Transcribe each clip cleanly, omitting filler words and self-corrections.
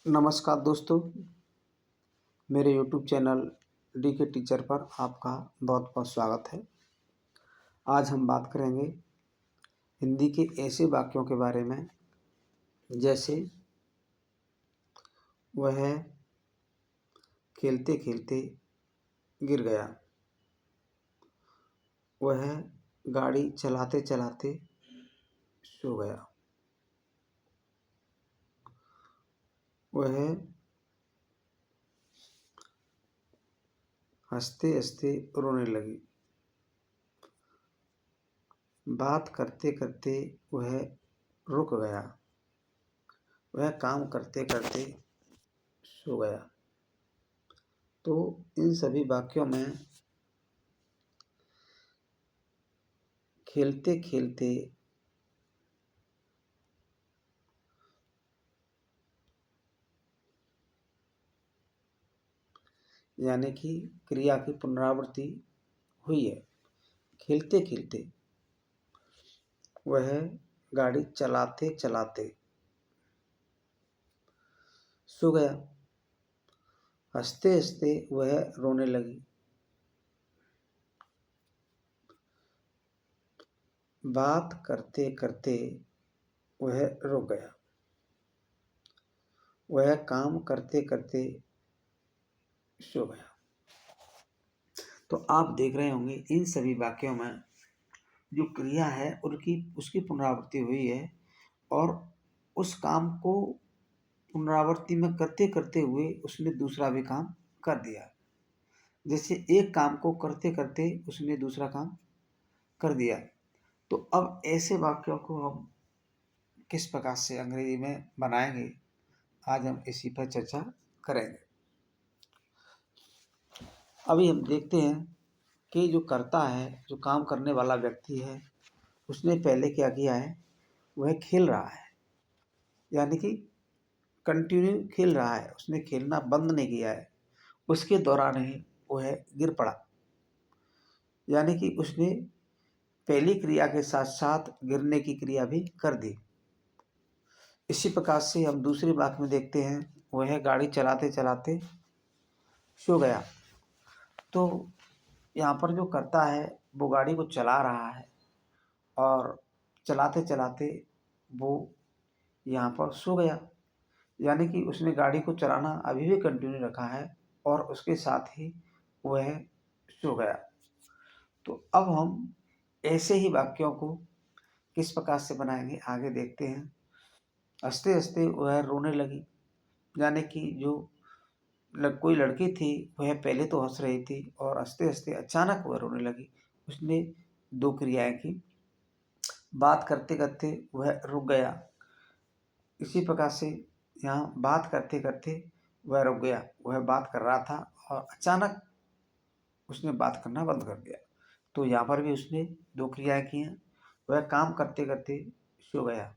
नमस्कार दोस्तों, मेरे यूट्यूब चैनल डी के टीचर पर आपका बहुत बहुत स्वागत है। आज हम बात करेंगे हिंदी के ऐसे वाक्यों के बारे में जैसे वह खेलते खेलते गिर गया, वह गाड़ी चलाते चलाते सो गया, वह हंसते हंसते रोने लगी, बात करते करते वह रुक गया, वह काम करते करते सो गया। तो इन सभी वाक्यों में खेलते खेलते यानी कि क्रिया की पुनरावृत्ति हुई है। खेलते खेलते वह गाड़ी चलाते चलाते सो गया, हंसते हंसते वह रोने लगी, बात करते करते वह रुक गया, वह काम करते करते सो गया। तो आप देख रहे होंगे इन सभी वाक्यों में जो क्रिया है उसकी पुनरावृत्ति हुई है और उस काम को पुनरावृत्ति में करते करते हुए उसने दूसरा भी काम कर दिया। जैसे एक काम को करते करते उसने दूसरा काम कर दिया। तो अब ऐसे वाक्यों को हम किस प्रकार से अंग्रेजी में बनाएंगे, आज हम इसी पर चर्चा करेंगे। अभी हम देखते हैं कि जो कर्ता है, जो काम करने वाला व्यक्ति है, उसने पहले क्या किया है, वह खेल रहा है, यानी कि कंटिन्यू खेल रहा है, उसने खेलना बंद नहीं किया है। उसके दौरान ही वह गिर पड़ा, यानी कि उसने पहली क्रिया के साथ साथ गिरने की क्रिया भी कर दी। इसी प्रकार से हम दूसरे वाक्य में देखते हैं, वह गाड़ी चलाते चलाते सो गया। तो यहाँ पर जो कर्ता है वो गाड़ी को चला रहा है और चलाते चलाते वो यहाँ पर सो गया, यानी कि उसने गाड़ी को चलाना अभी भी कंटिन्यू रखा है और उसके साथ ही वह सो गया। तो अब हम ऐसे ही वाक्यों को किस प्रकार से बनाएंगे आगे देखते हैं। हंसते हंसते वह रोने लगी, यानी कि जो कोई लड़की थी वह पहले तो हंस रही थी और हंसते हंसते अचानक वह रोने लगी। उसने दो क्रियाएं की, बात करते करते वह रुक गया, इसी प्रकार से यहाँ बात करते करते वह रुक गया, वह बात कर रहा था और अचानक उसने बात करना बंद कर दिया। तो यहाँ पर भी उसने दो क्रियाएं की हैं। वह काम करते करते सो गया,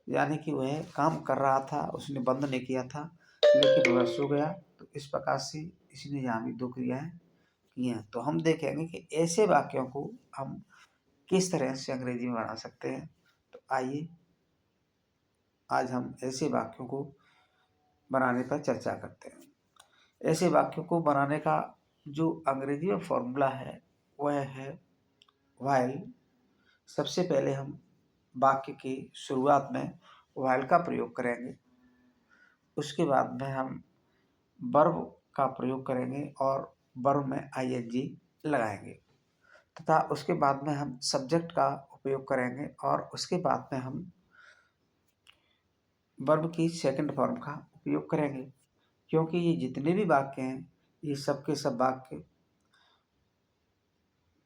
यानी कि वह काम कर रहा था, उसने बंद नहीं किया था लेकिन वह सो गया। तो इस प्रकार से इसने यहाँ भी दो क्रियाएं की हैं। तो हम देखेंगे कि ऐसे वाक्यों को हम किस तरह से अंग्रेजी में बना सकते हैं। तो आइए आज हम ऐसे वाक्यों को बनाने पर चर्चा करते हैं। ऐसे वाक्यों को बनाने का जो अंग्रेजी में फॉर्मूला है वह है व्हाइल। सबसे पहले हम वाक्य की शुरुआत में व्हाइल का प्रयोग करेंगे, उसके बाद में हम वर्ब का प्रयोग करेंगे और वर्ब में आईएनजी लगाएंगे तथा उसके बाद में हम सब्जेक्ट का उपयोग करेंगे और उसके बाद में हम वर्ब की सेकंड फॉर्म का उपयोग करेंगे। क्योंकि ये जितने भी वाक्य हैं ये सब के सब वाक्य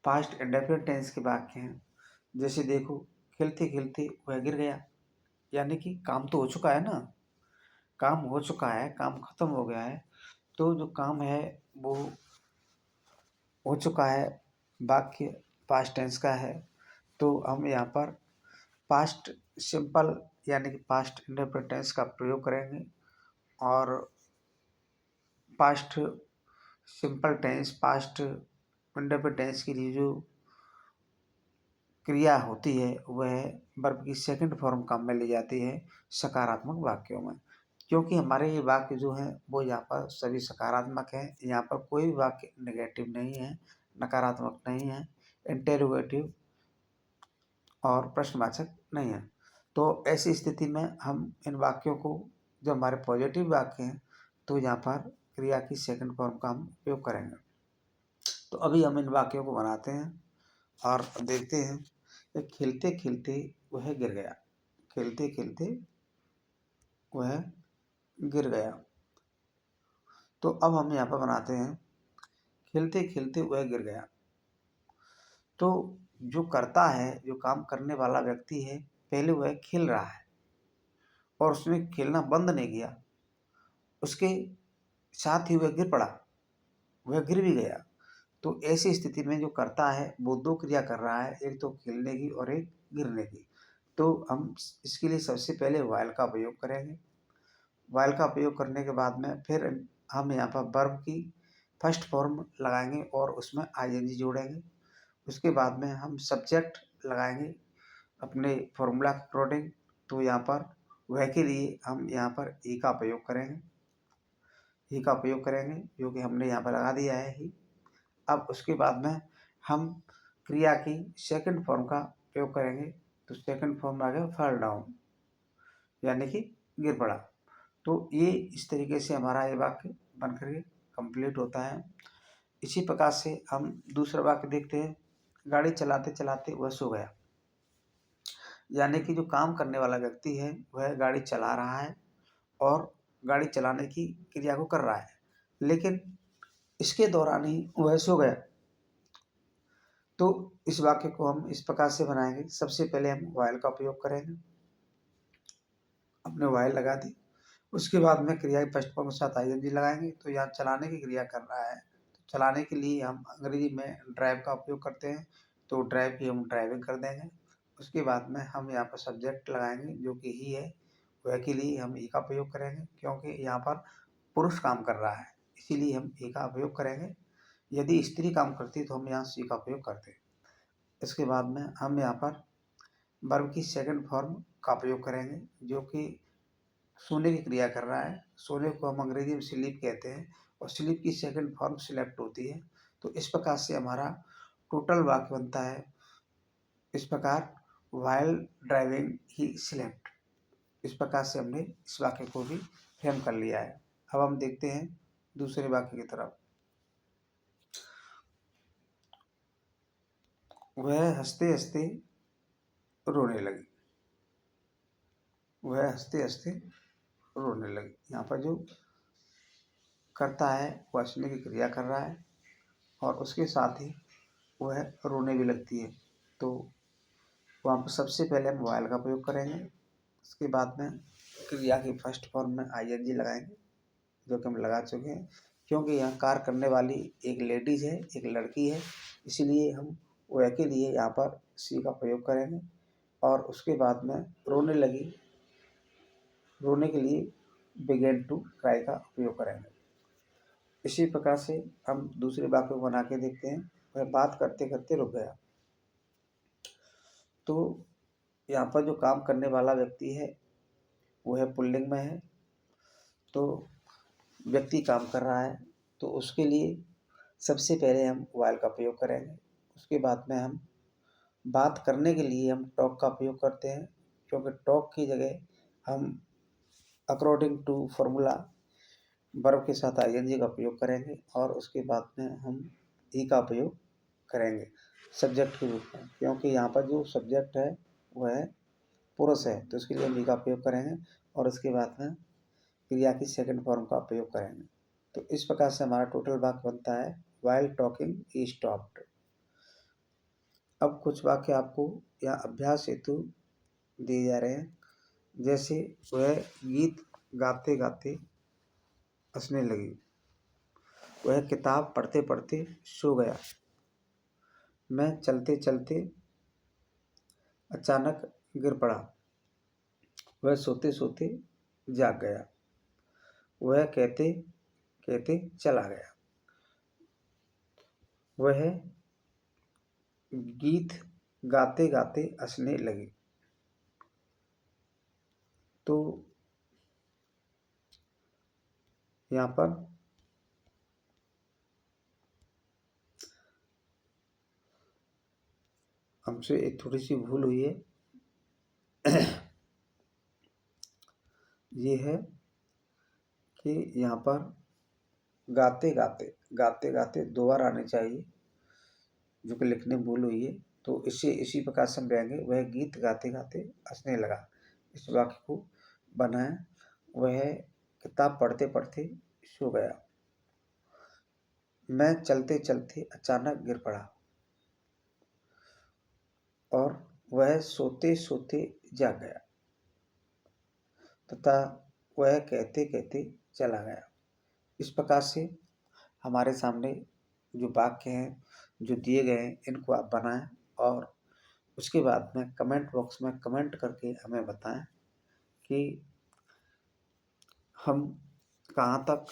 पास्ट इंडेफिनिट टेंस के वाक्य हैं। जैसे देखो, खेलते खेलते वह गिर गया, यानी कि काम तो हो चुका है ना, काम हो चुका है, काम खत्म हो गया है। तो जो काम है वो हो चुका है, वाक्य पास्ट टेंस का है। तो हम यहाँ पर पास्ट सिंपल यानी कि पास्ट इंडेफिनिट टेंस का प्रयोग करेंगे और past simple tense, past indefinite tense के लिए जो क्रिया होती है वह वर्ब की सेकंड फॉर्म काम में ली जाती है सकारात्मक वाक्यों में। क्योंकि हमारे ये वाक्य जो हैं वो यहाँ पर सभी सकारात्मक हैं। यहाँ पर कोई भी वाक्य नेगेटिव नहीं है, नकारात्मक नहीं है, इंटेरोगेटिव और प्रश्नवाचक नहीं है। तो ऐसी स्थिति में हम इन वाक्यों को, जो हमारे पॉजिटिव वाक्य हैं, तो यहाँ पर क्रिया की सेकंड फॉर्म का हम उपयोग करेंगे। तो अभी हम इन वाक्यों को बनाते हैं और देखते हैं कि खेलते खेलते वह गिर गया। खेलते खेलते वह गिर गया। तो अब हम यहाँ पर बनाते हैं खेलते खेलते वह गिर गया। तो जो करता है, जो काम करने वाला व्यक्ति है, पहले वह खेल रहा है और उसने खेलना बंद नहीं किया, उसके साथ ही वह गिर पड़ा, वह गिर भी गया। तो ऐसी स्थिति में जो करता है वो दो क्रिया कर रहा है, एक तो खेलने की और एक गिरने की। तो हम इसके लिए सबसे पहले वाइल का प्रयोग करेंगे। वाइल का प्रयोग करने के बाद में फिर हम यहाँ पर वर्ब की फर्स्ट फॉर्म लगाएंगे और उसमें आईएनजी जोड़ेंगे। उसके बाद में हम सब्जेक्ट लगाएंगे अपने फॉर्मूला के अकॉर्डिंग। तो यहाँ पर वह के लिए हम यहाँ पर ई का प्रयोग करेंगे, ही का प्रयोग करेंगे जो कि हमने यहाँ पर लगा दिया है ही। अब उसके बाद में हम क्रिया की सेकंड फॉर्म का प्रयोग करेंगे। तो सेकंड फॉर्म आ गया फॉल डाउन, यानी कि गिर पड़ा। तो ये इस तरीके से हमारा ये वाक्य बन करके कंप्लीट होता है। इसी प्रकार से हम दूसरा वाक्य देखते हैं। गाड़ी चलाते चलाते वह सो गया। यानी कि जो काम करने वाला व्यक्ति है वह गाड़ी चला रहा है और गाड़ी चलाने की क्रिया को कर रहा है, लेकिन इसके दौरान ही वह सो गया। तो इस वाक्य को हम इस प्रकार से बनाएंगे। सबसे पहले हम वाइल का प्रयोग करेंगे, अपने वाइल लगा दी। उसके बाद में क्रिया की फर्स्ट फॉर्म के साथ आईएनजी लगाएंगे। तो यहाँ चलाने की क्रिया कर रहा है, तो चलाने के लिए हम अंग्रेजी में ड्राइव का उपयोग करते हैं, तो ड्राइव की हम ड्राइविंग कर देंगे। उसके बाद में हम यहाँ पर सब्जेक्ट लगाएंगे जो कि ही है, वह के लिए हम ई का प्रयोग करेंगे क्योंकि यहाँ पर पुरुष काम कर रहा है, इसीलिए हम ई का प्रयोग करेंगे। यदि स्त्री काम करती तो हम यहाँ सी का प्रयोग करते। इसके बाद में हम यहाँ पर वर्ब की सेकंड फॉर्म का प्रयोग करेंगे जो कि सोने की क्रिया कर रहा है। सोने को हम अंग्रेजी में स्लीप कहते हैं और स्लीप की सेकंड फॉर्म सिलेक्ट होती है। तो इस प्रकार से हमारा टोटल वाक्य बनता है इस प्रकार, व्हाइल ड्राइविंग ही स्लेप्ट। इस प्रकार से हमने इस वाक्य को भी फ्रेम कर लिया है। अब हम देखते हैं दूसरे वाक्य की तरफ। वह हंसते हंसते रोने लगी। वह हंसते हंसते रोने लगी। यहाँ पर जो करता है वह हंसने की क्रिया कर रहा है और उसके साथ ही वह रोने भी लगती है। तो वहाँ पर सबसे पहले हम वाइल का प्रयोग करेंगे। उसके बाद में क्रिया की फर्स्ट फॉर्म में आईएनजी लगाएंगे जो कि हम लगा चुके हैं, क्योंकि यहाँ कार्य करने वाली एक लेडीज़ है, एक लड़की है, इसीलिए हम वह के लिए यहाँ पर सी का प्रयोग करेंगे। और उसके बाद में रोने लगी, रोने के लिए बिगेन टू क्राई का उपयोग करेंगे। इसी प्रकार से हम दूसरे वाक्य को बना के देखते हैं। वह बात करते करते रुक गया। तो यहाँ पर जो काम करने वाला व्यक्ति है वह पुल्लिंग में है, तो व्यक्ति काम कर रहा है, तो उसके लिए सबसे पहले हम वाइल का प्रयोग करेंगे। उसके बाद में हम बात करने के लिए हम टॉक का प्रयोग करते हैं, क्योंकि टॉक की जगह हम अकॉर्डिंग टू फॉर्मूला वर्ब के साथ आईएनजी का प्रयोग करेंगे और उसके बाद में हम ई का प्रयोग करेंगे सब्जेक्ट के रूप में, क्योंकि यहाँ पर जो सब्जेक्ट है वह पुरुष है, तो उसके लिए हम ई का प्रयोग करेंगे और उसके बाद में क्रिया की सेकंड फॉर्म का प्रयोग करेंगे। तो इस प्रकार से हमारा टोटल वाक्य बनता है व्हाइल टॉकिंग ही स्टॉप्ड। अब कुछ वाक्य आपको यहाँ अभ्यास हेतु दिए जा रहे हैं। जैसे वह गीत गाते गाते हंसने लगी। वह किताब पढ़ते पढ़ते सो गया। मैं चलते चलते अचानक गिर पड़ा। वह सोते सोते जाग गया। वह कहते कहते चला गया। वह गीत गाते गाते हंसने लगी। तो यहाँ पर हमसे एक थोड़ी सी भूल हुई है। ये है कि यहाँ पर गाते गाते गाते गाते 2 बार आने चाहिए, जो कि लिखने में भूल हुई है। तो इसी प्रकार से हम गाएंगे, वह गीत गाते गाते हंसने लगा। इस वाक्य को बनाएं। वह किताब पढ़ते पढ़ते सो गया। मैं चलते चलते अचानक गिर पड़ा और वह सोते सोते जाग गया तथा वह कहते कहते चला गया। इस प्रकार से हमारे सामने जो वाक्य हैं, जो दिए गए हैं, इनको आप बनाएं और उसके बाद में कमेंट बॉक्स में कमेंट करके हमें बताएं कि हम कहाँ तक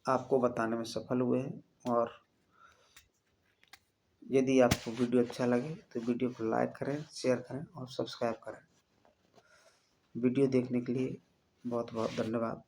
आपको बताने में सफल हुए हैं। और यदि आपको वीडियो अच्छा लगे तो वीडियो को लाइक करें, शेयर करें और सब्सक्राइब करें। वीडियो देखने के लिए बहुत बहुत धन्यवाद।